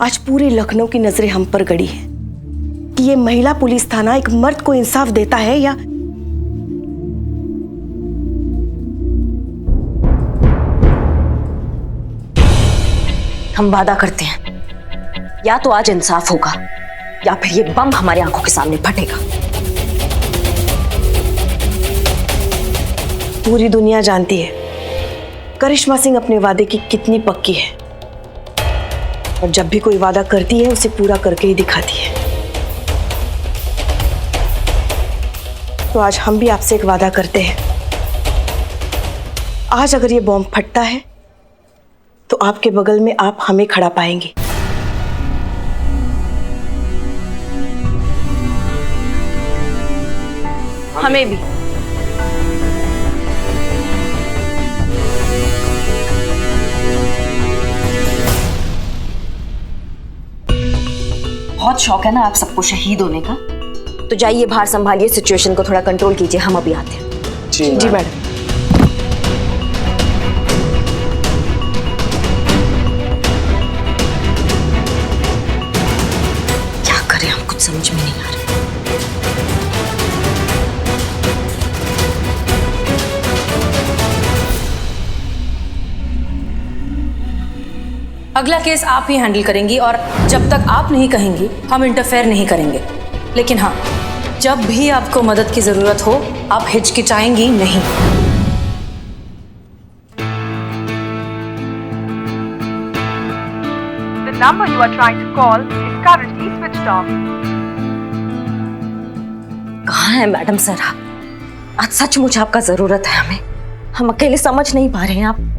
आज पूरे लखनऊ की नजरें हम पर गड़ी है कि ये महिला पुलिस थाना एक मर्द को इंसाफ देता है या हम वादा करते हैं, या तो आज इंसाफ होगा या फिर ये बम हमारी आंखों के सामने फटेगा। पूरी दुनिया जानती है करिश्मा सिंह अपने वादे की कितनी पक्की है और जब भी कोई वादा करती है उसे पूरा करके ही दिखाती है। तो आज हम भी आपसे एक वादा करते हैं, आज अगर ये बॉम्ब फटता है तो आपके बगल में आप हमें खड़ा पाएंगे। हमें भी। बहुत शौक है ना आप सबको शहीद होने का, तो जाइए बाहर संभालिए, सिचुएशन को थोड़ा कंट्रोल कीजिए, हम अभी आते हैं। जी मैडम। क्या करें हम कुछ समझ में नहीं आ रहा। अगला केस आप ही हैंडल करेंगी और जब तक आप नहीं कहेंगी हम इंटरफेयर नहीं करेंगे। लेकिन हाँ, जब भी आपको मदद की जरूरत हो आप हिचकिचाएंगी नहीं। The number you are trying to call is currently switched off. कहाँ है मैडम सर आप? आज सचमुच आपका जरूरत है हमें। हम अकेले समझ नहीं पा रहे हैं।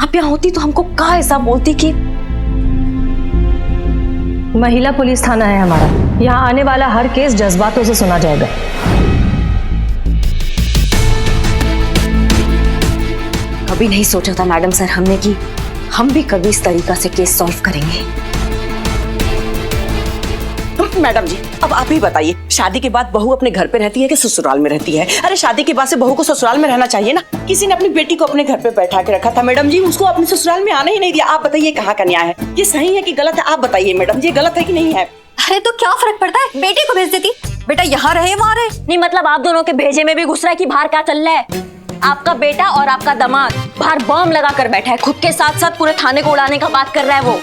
आप यहाँ होती तो हमको कहाँ ऐसा बोलती कि महिला पुलिस थाना है हमारा, यहाँ आने वाला हर केस जज्बातों से सुना जाएगा। कभी नहीं सोचा था मैडम सर हमने कि हम भी कभी इस तरीका से केस सॉल्व करेंगे। मैडम जी अब आप ही बताइए, शादी के बाद बहू अपने घर पे रहती है कि ससुराल में रहती है? अरे शादी के बाद से बहू को ससुराल में रहना चाहिए ना। किसी ने अपनी बेटी को अपने घर पे बैठा के रखा था मैडम जी, उसको अपने ससुराल में आने ही नहीं दिया। आप बताइए कहाँ का न्याय है? ये सही है कि गलत है? आप बताइए मैडम जी, गलत है कि नहीं है? अरे तो क्या फर्क पड़ता है, बेटी को भेज देती, बेटा यहाँ रहे वहाँ रहे। नहीं मतलब आप दोनों के भेजे में भी घुस रहा है कि बाहर क्या चल रहा है। आपका बेटा और आपका दामाद बाहर बम लगा कर बैठा है, खुद के साथ साथ पूरे थाने को उड़ाने का बात कर रहा है वो।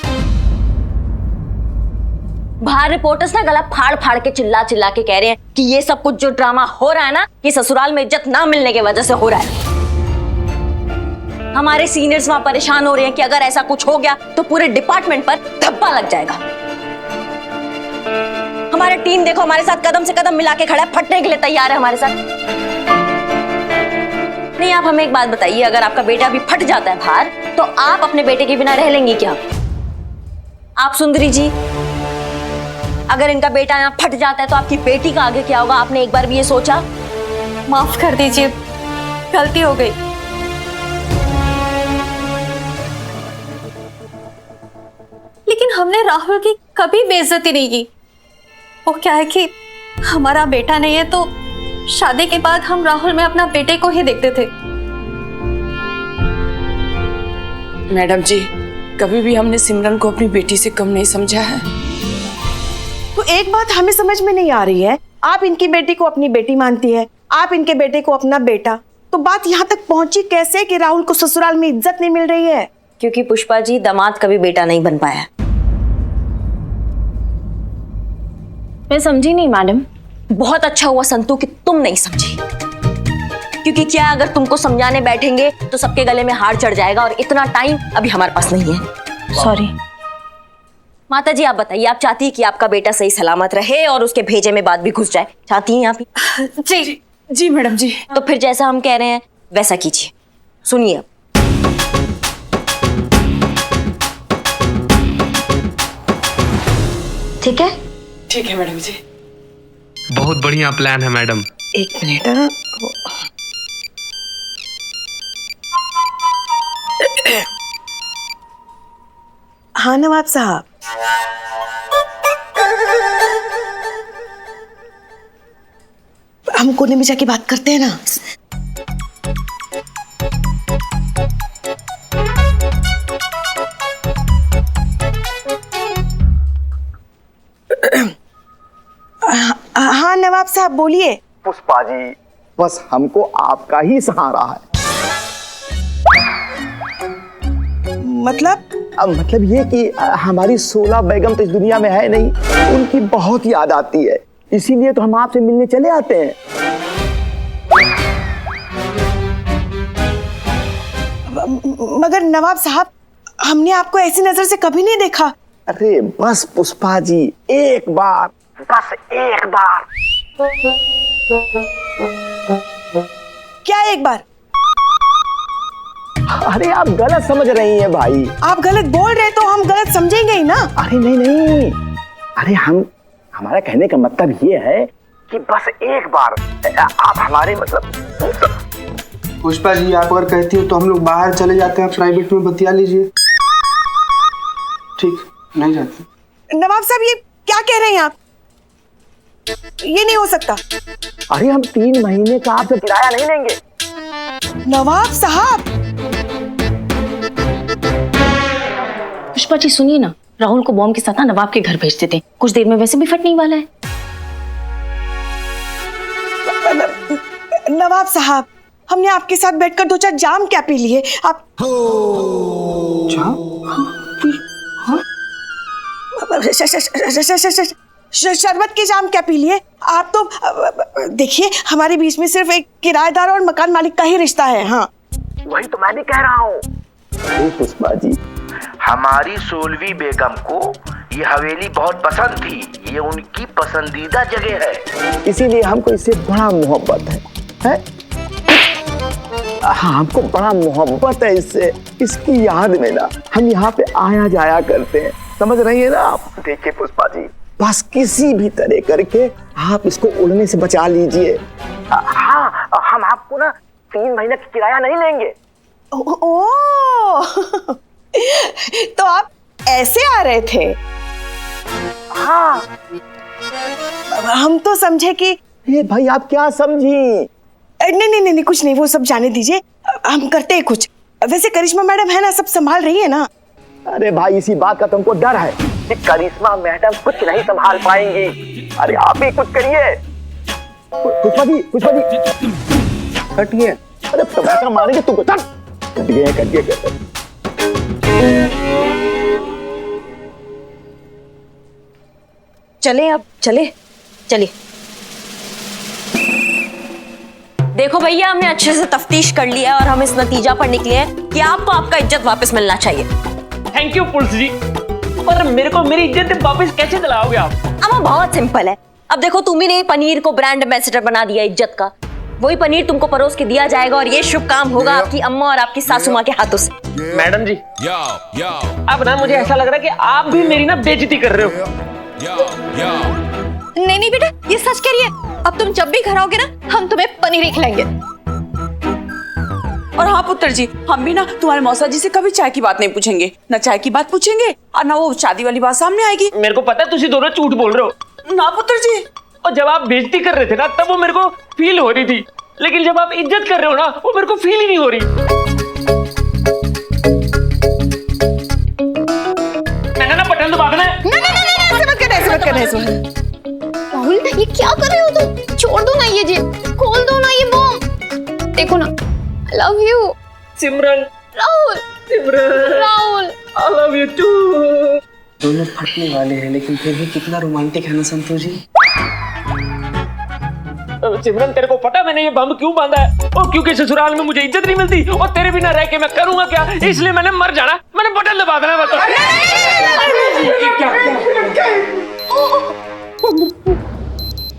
बाहर रिपोर्टर्स ना गला फाड़ फाड़ के चिल्ला चिल्ला के कह रहे हैं कि ये सब कुछ जो ड्रामा हो रहा है ना, ये ससुराल में इज्जत ना मिलने की वजह से हो रहा है। हमारे सीनियर्स वहां परेशान हो रहे हैं कि अगर ऐसा कुछ हो गया तो पूरे डिपार्टमेंट पर धब्बा लग जाएगा। हमारी टीम देखो हमारे साथ कदम से कदम मिला के खड़ा है, फटने के लिए तैयार है हमारे साथ। नहीं आप हमें एक बात बताइए, अगर आपका बेटा भी फट जाता है बाहर तो आप अपने बेटे के बिना रह लेंगी क्या? आप सुंदरी जी, अगर इनका बेटा यहाँ फट जाता है तो आपकी बेटी का आगे क्या होगा? आपने एक बार भी ये सोचा? माफ कर दीजिए, गलती हो गई। लेकिन हमने राहुल की कभी बेइज्जती नहीं की। वो क्या है कि हमारा बेटा नहीं है तो शादी के बाद हम राहुल में अपना बेटे को ही देखते थे। मैडम जी कभी भी हमने सिमरन को अपनी बेटी से कम नहीं समझा है। तो एक बात हमें समझ में नहीं आ रही है, आप इनकी बेटी को अपनी बेटी मानती है, आप इनके बेटे को अपना बेटा, तो बात यहाँ तक पहुंची कैसे कि राहुल को ससुराल में इज्जत नहीं मिल रही है? क्योंकि पुष्पा जी दामाद कभी बेटा नहीं बन पाया। मैं समझी नहीं मैडम। बहुत अच्छा हुआ संतू कि तुम नहीं समझी, क्योंकि क्या अगर तुमको समझाने बैठेंगे तो सबके गले में हार चढ़ जाएगा और इतना टाइम अभी हमारे पास नहीं है। सॉरी माता जी आप बताइए, आप चाहती है कि आपका बेटा सही सलामत रहे और उसके भेजे में बात भी घुस जाए? चाहती हैं आप ही? जी जी मैडम जी। तो फिर जैसा हम कह रहे हैं वैसा कीजिए। सुनिए अब, ठीक है? ठीक है मैडम जी। बहुत बढ़िया प्लान है मैडम। एक मिनट। हाँ नवाब साहब, हम कोने में जाके बात करते हैं ना। साहब बोलिए। पुष्पा जी, बस हमको आपका ही सहारा है। मतलब ये कि हमारी 16 बेगम तो इस दुनिया में है नहीं, उनकी बहुत याद आती है, इसीलिए तो हम आपसे मिलने चले आते हैं। मगर नवाब साहब, हमने आपको ऐसी नजर से कभी नहीं देखा। अरे बस पुष्पा जी, एक बार, बस एक बार। क्या एक बार? अरे आप गलत समझ रही हैं भाई। आप गलत बोल रहे तो हम गलत समझेंगे ही ना। अरे नहीं, अरे हमारा कहने का मतलब ये है कि बस एक बार आप हमारे मतलब। पुष्पा जी, आप अगर कहती हो तो हम लोग बाहर चले जाते हैं, प्राइवेट में बतिया लीजिए। ठीक, नहीं जाते। नवाब साहब, ये क्या कह रहे हैं आप? ये नहीं हो सकता। अरे हम 3 महीने का आपसे किराया नहीं लेंगे। नवाब साहब। पुष्पा जी सुनिए ना, राहुल को बॉम्ब के साथ नवाब के घर भेज देते, कुछ देर में वैसे भी फटने वाला है। नवाब साहब, हमने आपके साथ बैठकर 2-4 जाम क्या पी लिए। आप शरबत के जाम क्या पी लिए आप? तो देखिए, हमारे बीच में सिर्फ एक किराएदार और मकान मालिक का ही रिश्ता है। हाँ, वही तो मैं भी कह रहा हूँ। पुष्पा जी, हमारी 16वीं बेगम को ये हवेली बहुत पसंद थी, ये उनकी पसंदीदा जगह है, इसीलिए हमको इससे बड़ा मोहब्बत है? हाँ, हमको बड़ा मोहब्बत है इससे। इसकी याद में ना हम यहाँ पे आया जाया करते हैं, समझ रही है ना आप? देखिए पुष्पा जी, बस किसी भी तरह करके आप इसको उड़ने से बचा लीजिए। हाँ, हम आपको ना 3 महीने का किराया नहीं लेंगे। ओह, तो आप ऐसे आ रहे थे? हाँ, हम तो समझे कि ये भाई आप क्या समझी? नहीं, कुछ नहीं, वो सब जाने दीजिए, हम करते हैं कुछ। वैसे करिश्मा मैडम है ना, सब संभाल रही है ना? अरे भाई, इसी बात का तुमको डर है कि करिश्मा मैडम कुछ नहीं संभाल पाएंगी। अरे आप ही कुछ करिए। पुष्पा जी, हटिए। अरे टमाटर मारेंगे तुमको। कट गए। चले अब, चले। देखो भैया, हमने अच्छे से तफ्तीश कर लिया है और हम इस नतीजा पर निकले हैं कि आपको आपका इज्जत वापस मिलना चाहिए। थैंक यू पुलिस जी, पर मेरे को मेरी इज्जत वापस कैसे दिलाओगे आप? अब बहुत सिंपल है। अब देखो, तुम्ही ने पनीर को ब्रांड एम्बेसडर बना दिया इज्जत का, वही पनीर तुमको परोस के दिया जाएगा और ये शुभ काम होगा आपकी अम्मा और आपकी सासू माँ के हाथों से। मैडम जी, अब ना मुझे ऐसा लग रहा है कि आप भी मेरी ना बेइज्जती कर रहे हो। नहीं बेटा, ये सच कह रही है। अब तुम जब भी घर आओगे ना, हम तुम्हें पनीर ही खिलाएंगे। और हाँ पुत्र जी, हम भी ना तुम्हारे मौसा जी से कभी चाय की बात नहीं पूछेंगे, ना चाय की बात पूछेंगे और ना वो शादी वाली बात सामने आएगी। मेरे को पता है तुसी दोनों झूठ बोल रहे हो ना पुत्र जी। और जब आप बेइज्जती कर रहे थे ना, तब वो मेरे को फील हो रही थी, लेकिन जब आप इज्जत कर रहे हो ना, वो मेरे को फील ही नहीं हो रही। मैंने ना बटन दबाना है। ऐसे मत करना। राहुल, ये क्या कर रहे हो तुम? छोड़ दो ना ये जी, खोल दो ना ये बॉम्ब। देखो ना, I love you। Simran. Rahul. I love you too। दोनों फटने वाले हैं, लेकिन फिर भी कितना रोमांटिक है ना संतोष जी। सिमरन, तेरे को पता मैंने ये बम क्यों बांधा है? और क्योंकि ससुराल में मुझे इज्जत नहीं मिलती और तेरे बिना रह के मैं करूंगा क्या, इसलिए मैंने मर जाना। मैंने बटन दबा देना। बता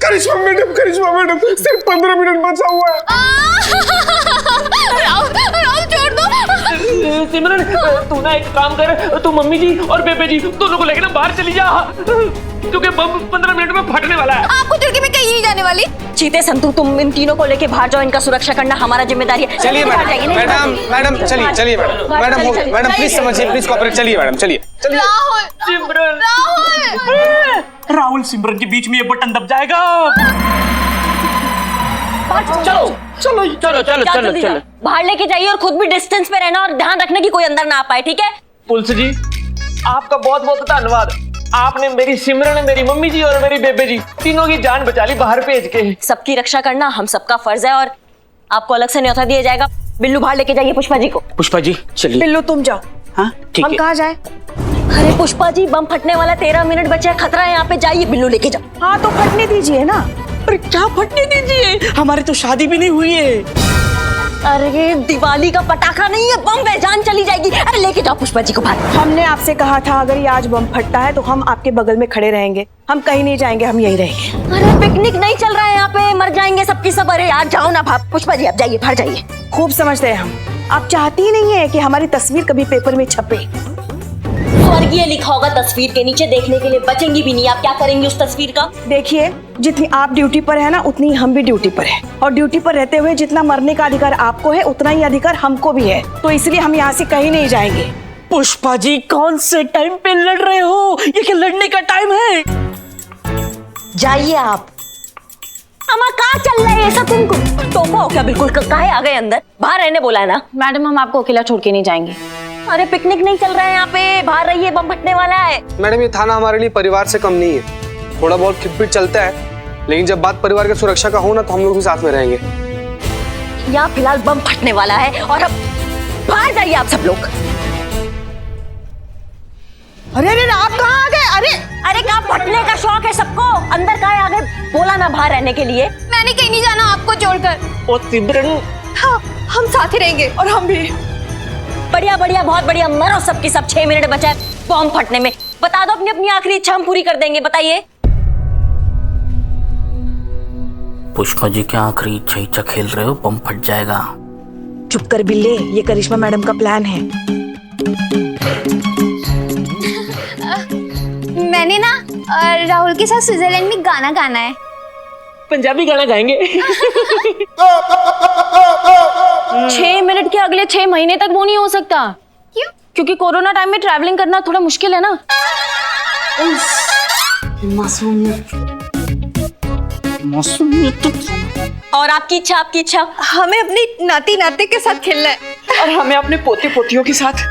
करिश्मा मैडम, सिर्फ 15 मिनट बचा हुआ है। राहुल छोड़ दो। सिमरन, तू ना एक काम कर, तू मम्मी जी और बेबे जी दोनों को लेकर ना बाहर चली जा, क्योंकि बम 15 मिनट में फटने वाला है। आपको छोड़ के मैं कहीं नहीं जाने वाली। चीते संतू, तुम इन तीनों को लेके बाहर जाओ, इनका सुरक्षा करना हमारा जिम्मेदारी है। चलिए मैडम, चलिए मैडम प्लीज समझिए, प्लीज कोऑपरेट। चलिए मैडम, चलिए। सिमरन, राहुल सिमरन के बीच में ये बटन दब जाएगा। चलो। बाहर लेके जाइए और खुद भी डिस्टेंस पे रहना और ध्यान रखना कि कोई अंदर ना आ पाए, ठीक है? पुलिस जी, आपका बहुत बहुत धन्यवाद। आपने मेरी सिमरन, मेरी मम्मी जी और मेरी बेबे जी तीनों की जान बचा ली बाहर भेज के। सबकी रक्षा करना हम सबका फर्ज है और आपको अलग से न्योता दिया जाएगा। बिल्लू बाहर लेके जाइए पुष्पा जी को। पुष्पा जी चलिए। बिल्लू तुम जाओ। हाँ ठीक है। हम कहाँ जाए? अरे पुष्पा जी बम फटने वाला 13 मिनट बचे हैं, खतरा है यहाँ पे, जाइए बिल्लू लेके जाओ। हाँ तो फटने दीजिए ना। अरे क्या फटने दीजिए, हमारी तो शादी भी नहीं हुई है। अरे दिवाली का पटाखा नहीं है, बम है, जान चली जाएगी। अरे लेके जाओ पुष्पा जी को बाहर। हमने आपसे कहा था अगर ये आज बम फटता है तो हम आपके बगल में खड़े रहेंगे, हम कहीं नहीं जाएंगे, हम यहीं रहेंगे। अरे पिकनिक नहीं चल रहा है यहाँ पे, मर जाएंगे सबकी सब। अरे यार जाओ ना भाप। पुष्पा जी आप जाइए, बाहर जाइए। खूब समझते हैं हम, आप चाहती ही नहीं है कि हमारी तस्वीर कभी पेपर में छपे। स्वर्गीय लिखा होगा तस्वीर के नीचे, देखने के लिए बचेंगी भी नहीं। आप क्या करेंगे उस तस्वीर का? देखिए जितनी आप ड्यूटी पर है ना उतनी हम भी ड्यूटी पर है, और ड्यूटी पर रहते हुए जितना मरने का अधिकार आपको है उतना ही अधिकार हमको भी है, तो इसलिए हम यहाँ से कहीं नहीं जाएंगे। पुष्पा जी कौन से टाइम पे लड़ रहे हो, ये क्या लड़ने का टाइम है? जाइए आप। अम्मा कहाँ चल रहे हैं सब? तुमको टोपा हो क्या बिल्कुल? काहे आ गए अंदर? बाहर रहने बोला है ना। मैडम हम आपको अकेला छोड़ के नहीं जाएंगे। अरे पिकनिक नहीं चल रहा है यहाँ पे, बाहर रहिए, बम फटने वाला है। मैडम ये थाना हमारे लिए परिवार से कम नहीं है, थोड़ा बहुत खिटपिट चलता है, लेकिन जब बात परिवार की सुरक्षा का हो ना तो हम लोग भी साथ में रहेंगे। यहाँ फिलहाल बम फटने वाला है और अब बाहर जाइए आप सब लोग। अरे अरे आप कहाँ आ गए? अरे अरे कहाँ फटने का शौक है सबको, अंदर कहाँ आ गए? बोला ना बाहर रहने के लिए। मैंने कहीं नहीं जाना आपको छोड़कर। ओ सिमरन। हाँ हम साथ ही रहेंगे। और हम भी। बढ़िया बढ़िया, बहुत बढ़िया, मरो सबकी सब। 6 मिनट बचा है बम फटने में। बता दो अपनी अपनी आखिरी इच्छा, हम पूरी कर देंगे। बताइए। पुष्पा जी क्या आखिरी इच्छा खेल रहे हो, बम फट जाएगा। चुप कर बिल्ले, ये करिश्मा मैडम का प्लान है। मैंने ना राहुल के साथ स्विट्जरलैंड में गाना गाना है। पंजाबी गाना गाएंगे। 6 मिनट के अगले 6 महीने तक वो नहीं हो सकता। क्यों? क्योंकि कोरोना टाइम में ट्रैवलिंग करना थोड़ा मुश्किल है ना। और आपकी इच्छा, आपकी इच्छा? हमें अपनी नाती नाते के साथ खेलना है। और हमें अपने पोते पोतियों के साथ।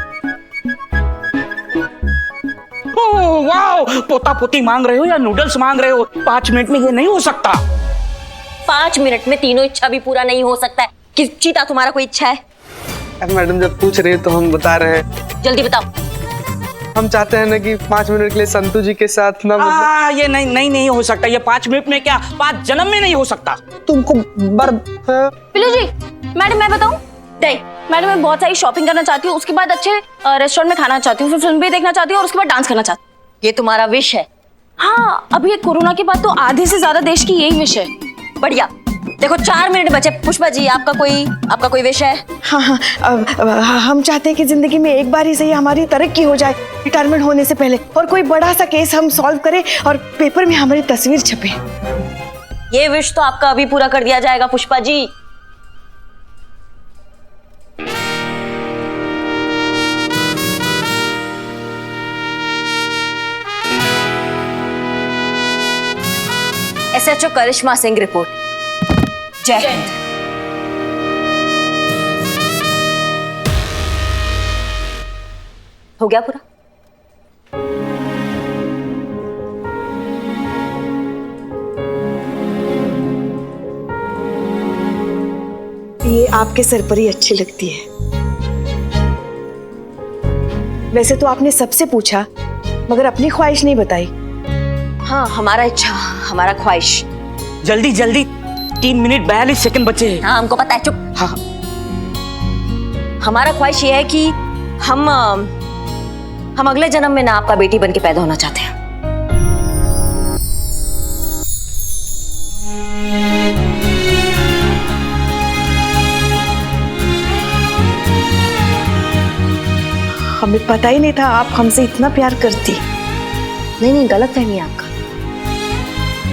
ओह वाह, पोता पोती मांग रहे हो या नूडल्स मांग रहे हो? 5 मिनट में ये नहीं हो सकता। 5 मिनट में तीनों इच्छा भी पूरा नहीं हो सकता है। किस चीता तुम्हारा कोई इच्छा है? मैडम जब पूछ रहे हैं तो हम बता रहे हैं। जल्दी बताओ। हम चाहते हैं ना कि 5 मिनट के लिए संतू जी के साथ ना ये नहीं हो सकता। ये 5 मिनट में क्या 5 जन्म में नहीं हो सकता। तुमको पिलू जी, मैडम मैं बताऊं? नहीं मैडम, मैं बहुत सारी शॉपिंग करना चाहती हूँ, उसके बाद अच्छे रेस्टोरेंट में खाना चाहती हूँ, फिर फिल्म भी देखना चाहती हूँ और उसके बाद डांस करना चाहती हूँ। ये तुम्हारा विश है? हाँ, अभी ये कोरोना के बाद तो आधे से ज्यादा देश की यही विश है। बढ़िया। देखो 4 मिनट बचे। पुष्पा जी आपका कोई विश है? हाँ हाँ, हम चाहते हैं कि जिंदगी में एक बार ही सही हमारी तरक्की हो जाए रिटायरमेंट होने से पहले, और कोई बड़ा सा केस हम सॉल्व करें और पेपर में हमारी तस्वीर छपे। ये विश तो आपका अभी पूरा कर दिया जाएगा पुष्पा जी। SHO करिश्मा सिंह रिपोर्ट। जय हिंद। हो गया पूरा? ये आपके सर पर ही अच्छी लगती है। वैसे तो आपने सबसे पूछा मगर अपनी ख्वाहिश नहीं बताई। हाँ, हमारा इच्छा, हमारा ख्वाहिश। जल्दी जल्दी, 3 मिनट 42 सेकंड बचे हैं। हाँ हमको पता है, चुप। हाँ हमारा ख्वाहिश ये है कि हम अगले जन्म में ना आपका बेटी बन के पैदा होना चाहते हैं। हमें पता ही नहीं था आप हमसे इतना प्यार करती। नहीं, गलत फहमी है आपका।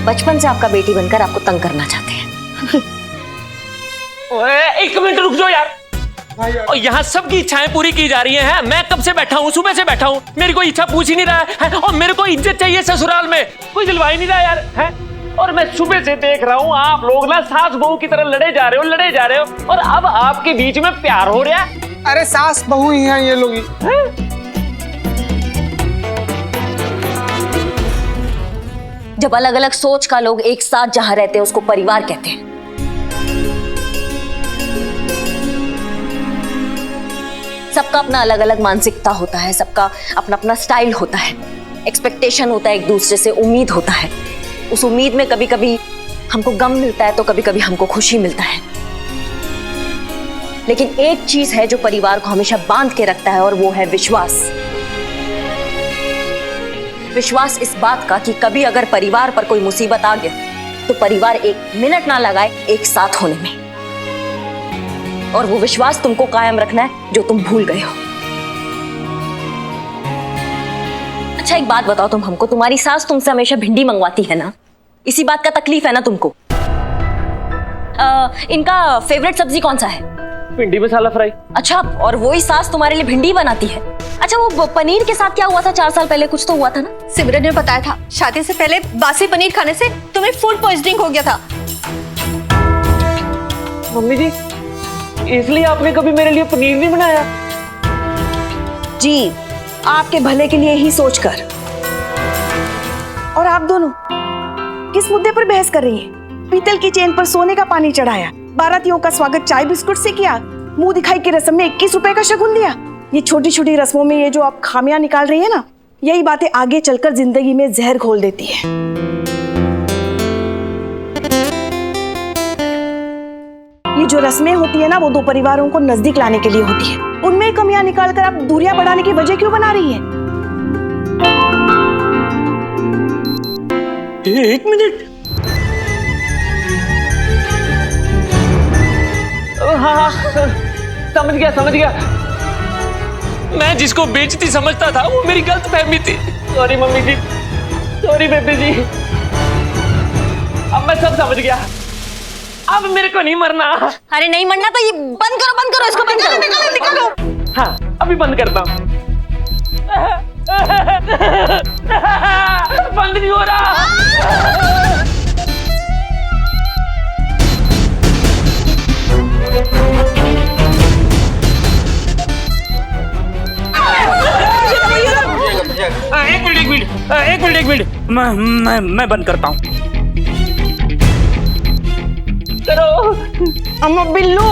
बचपन से आपका बेटी बनकर आपको तंग करना चाहते हैं। ओए 1 मिनट रुक जाओ यार। और यहाँ सबकी इच्छाएं पूरी की जा रही हैं। मैं कब से बैठा हूँ, सुबह से बैठा हूँ, मेरी कोई इच्छा पूछ ही नहीं रहा है। और मेरे को इज्जत चाहिए ससुराल में, कोई दिलवा ही नहीं रहा यार है। और मैं सुबह से देख रहा हूँ आप लोग ना सास बहू की तरह लड़े जा रहे हो, और अब आपके बीच में प्यार हो रहा है। अरे सास बहू ही हैं ये लोग। जब अलग अलग सोच का लोग एक साथ जहां रहते हैं उसको परिवार कहते हैं। सबका अपना अलग अलग मानसिकता होता है, सबका अपना अपना स्टाइल होता है, एक्सपेक्टेशन होता है, एक दूसरे से उम्मीद होता है। उस उम्मीद में कभी कभी हमको गम मिलता है तो कभी कभी हमको खुशी मिलता है। लेकिन एक चीज है जो परिवार को हमेशा बांध के रखता है और वो है विश्वास। विश्वास इस बात का कि कभी अगर परिवार पर कोई मुसीबत आ गया तो परिवार एक मिनट ना लगाए एक साथ होने में। और वो विश्वास तुमको कायम रखना है जो तुम भूल गए हो। अच्छा एक बात बताओ तुम हमको, तुम्हारी सास तुमसे हमेशा भिंडी मंगवाती है ना, इसी बात का तकलीफ है ना तुमको? इनका फेवरेट सब्जी कौन सा है? भिंडी मसाला फ्राई। अच्छा, और वही सास तुम्हारे लिए भिंडी बनाती है। अच्छा वो पनीर के साथ क्या हुआ था 4 साल पहले? कुछ तो हुआ था ना? सिमरन ने बताया था शादी से पहले बासी पनीर खाने से तुम्हें फूड पॉइजनिंग हो गया था। मम्मी जी, इसलिए आपने कभी मेरे लिए पनीर नहीं बनाया? जी, आपके भले के लिए ही सोचकर। और आप दोनों किस मुद्दे पर बहस कर रही हैं? पीतल की चेन पर सोने का पानी चढ़ाया, बारातियों का स्वागत चाय बिस्कुट से किया, मुंह दिखाई की रस्म में 21 रुपए का शगुन दिया। ये छोटी छोटी रस्मों में ये जो आप खामियां निकाल रही है ना, यही बातें आगे चलकर जिंदगी में जहर घोल देती है। ये जो रस्में होती है ना, वो दो परिवारों को नजदीक लाने के लिए होती है। उनमें कमियां निकालकर आप दूरियां बढ़ाने की वजह क्यों बना रही है? एक मिनट। हाँ, समझ गया। मैं जिसको बेइज्जती समझता था वो मेरी गलत फहमी थी। सॉरी मम्मी जी, सॉरी बेबी जी। अब मैं सब समझ गया। अब मेरे को नहीं मरना। अरे नहीं मरना तो ये बंद करो इसको, बंद करो। निकालो। हाँ, अभी बंद करता हूँ। बंद नहीं हो रहा। एक मिनट मैं बंद करता हूँ। करो। अम्मा बिल्लू,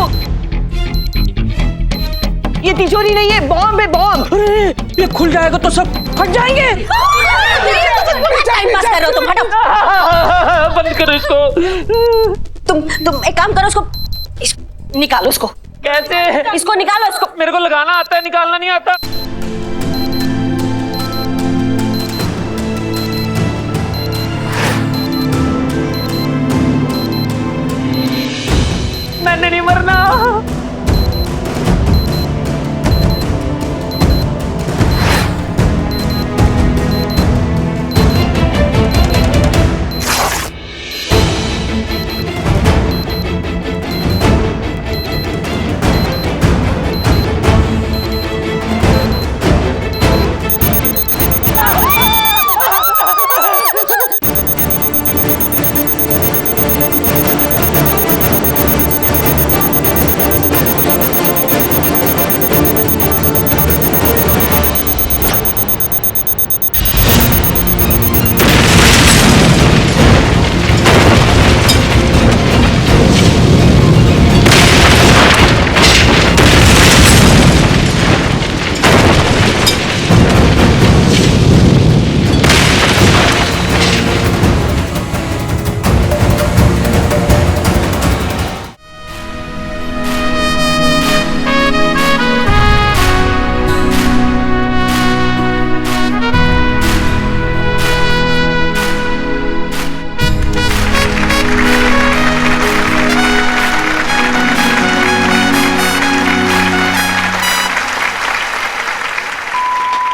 ये तिजोरी नहीं है, बॉम्ब है, बॉम्ब। अरे ये खुल जाएगा तो सब फट जाएंगे। टाइम पास कर रहे हो तुम, हटो। बंद करो इसको। तुम एक काम करो, इसको निकालो। इसको कैसे? इसको निकालो। इसको मेरे को लगाना आता है, निकालना नहीं आता। मैंने नहीं मरना।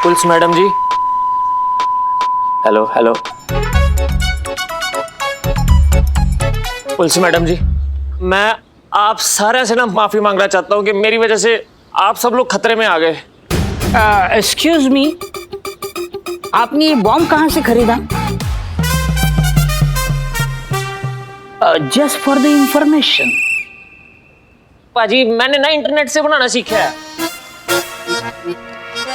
पुलिस मैडम जी, हेलो। पुलिस मैडम जी, मैं आप सारे से ना माफी मांगना चाहता हूँ कि मेरी वजह से आप सब लोग खतरे में आ गए। एक्सक्यूज मी, आपने ये बॉम्ब कहाँ से खरीदा? Just for the information. पाजी, मैंने ना इंटरनेट से बनाना सीखा है।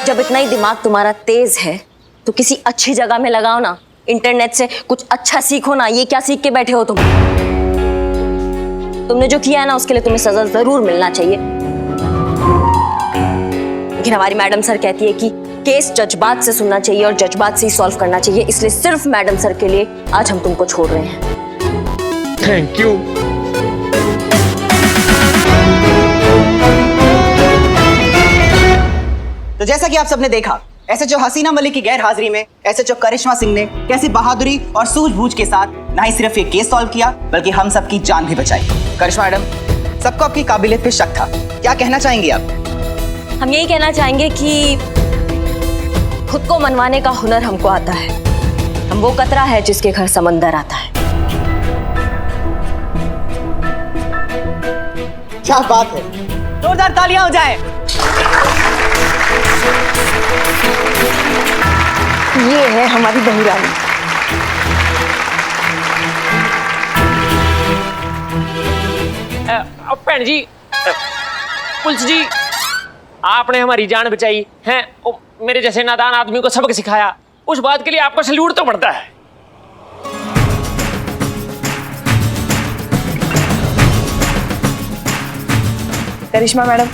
जब इतना ही दिमाग तुम्हारा तेज है तो किसी अच्छी जगह में लगाओ ना, इंटरनेट से कुछ अच्छा सीखो ना, ये क्या सीख के बैठे हो तुम? तुमने जो किया है ना उसके लिए तुम्हें सजा जरूर मिलना चाहिए। लेकिन हमारी मैडम सर कहती है कि केस जज्बात से सुनना चाहिए और जज्बात से ही सॉल्व करना चाहिए, इसलिए सिर्फ मैडम सर के लिए आज हम तुमको छोड़ रहे हैं। Thank you. तो जैसा कि आप सबने देखा, एसएचओ हसीना मलिक की गैर हाजिरी में एसएचओ करिश्मा सिंह ने कैसी बहादुरी और सूझबूझ के साथ न ही सिर्फ ये केस सॉल्व किया बल्कि हम सबकी जान भी बचाई। करिश्मा मैडम, सबको आपकी काबिलियत पे शक था, क्या कहना चाहेंगी आप? हम यही कहना चाहेंगे कि खुद को मनवाने का हुनर हमको आता है। हम वो कतरा है जिसके घर समंदर आता है। क्या बात है, जोरदार तालियां हो जाएं। ये है हमारी बहू रानी। भैन जी, पुलिस जी, आपने हमारी जान बचाई है, मेरे जैसे नादान आदमी को सबक सिखाया, उस बात के लिए आपको सैल्यूट तो बढ़ता है। करिश्मा मैडम,